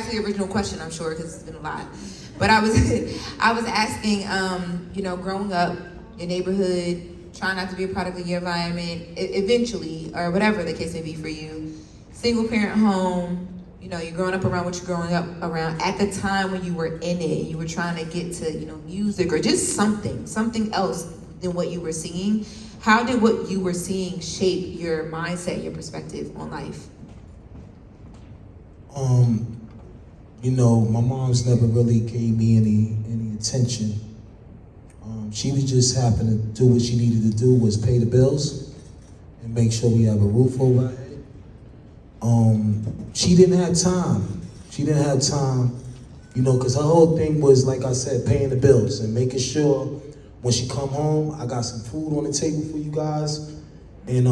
to the original question, I'm sure, because it's been a lot. But I was I was asking, you know, growing up, your neighborhood, trying not to be a product of your environment, eventually, or whatever the case may be for you, single parent home, you know, you're growing up around what you're growing up around. At the time when you were in it, you were trying to get to, you know, music or just something else than what you were seeing. How did what you were seeing shape your mindset, your perspective on life? You know, my mom's never really gave me any attention. She was just happened to do what she needed to do, was pay the bills and make sure we have a roof over our head. She didn't have time. She didn't have time, you know, because her whole thing was, like I said, paying the bills and making sure when she come home, I got some food on the table for you guys. And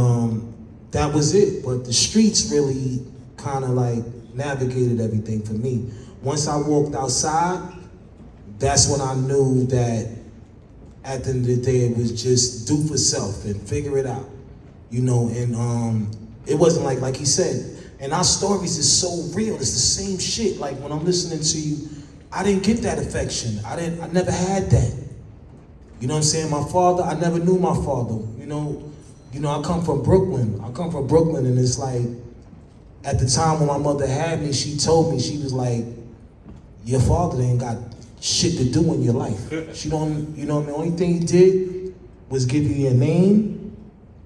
that was it. But the streets really kind of like navigated everything for me. Once I walked outside, that's when I knew that at the end of the day, it was just do for self and figure it out, you know. And it wasn't like he said, and our stories is so real. It's the same shit. Like when I'm listening to you, I didn't get that affection. I never had that. You know what I'm saying? My father, I never knew my father. You know, I come from Brooklyn. And it's like, at the time when my mother had me, she told me, she was like, your father ain't got shit to do in your life. She don't, you know, the only thing he did was give you your name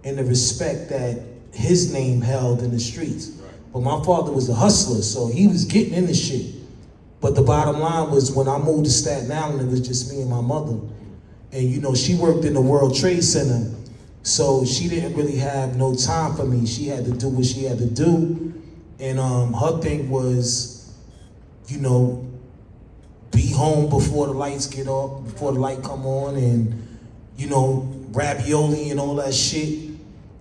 and the respect that his name held in the streets. But my father was a hustler, so he was getting in the shit. But the bottom line was when I moved to Staten Island, it was just me and my mother. And you know, she worked in the World Trade Center, so she didn't really have no time for me. She had to do what she had to do. And her thing was, you know, be home before the lights get off, before the light come on, and, you know, ravioli and all that shit.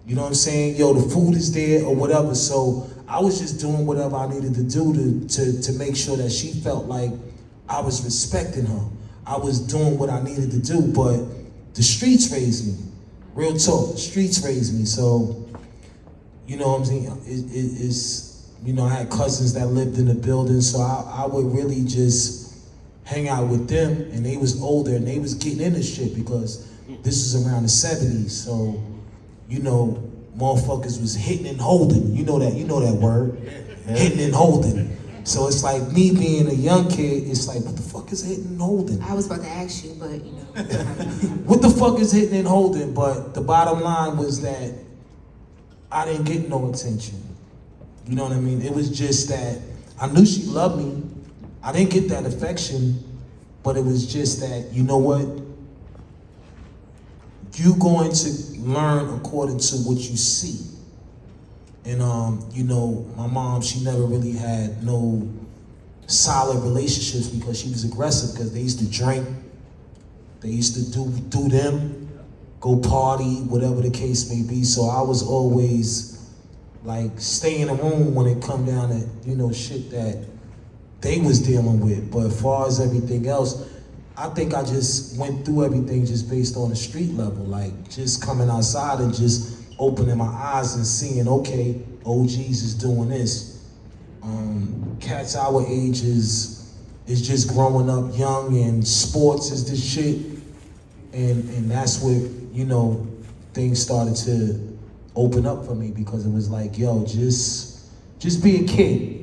You know what I'm saying? Yo, the food is there or whatever. So I was just doing whatever I needed to do to make sure that she felt like I was respecting her. I was doing what I needed to do, but the streets raised me. Real talk, the streets raised me. So, you know what I'm saying? It's, you know, I had cousins that lived in the building, so I would really just hang out with them, and they was older, and they was getting into shit because this was around the 70s, so, you know, motherfuckers was hitting and holding. You know that word, hitting and holding. So it's like me being a young kid, it's like, what the fuck is hitting and holding? I was about to ask you, but you know. What the fuck is hitting and holding? But the bottom line was that I didn't get no attention. You know what I mean? It was just that I knew she loved me. I didn't get that affection, but it was just that, you know what? You're going to learn according to what you see. And you know, my mom, she never really had no solid relationships because she was aggressive, because they used to drink, they used to do them, go party, whatever the case may be. So I was always like stay in the room when it come down to, you know, shit that they was dealing with. But as far as everything else, I think I just went through everything just based on the street level, like just coming outside and just opening my eyes and seeing, okay, OGs is doing this. Cats our age is just growing up young, and sports is the shit. And that's where, you know, things started to open up for me, because it was like, yo, just be a kid.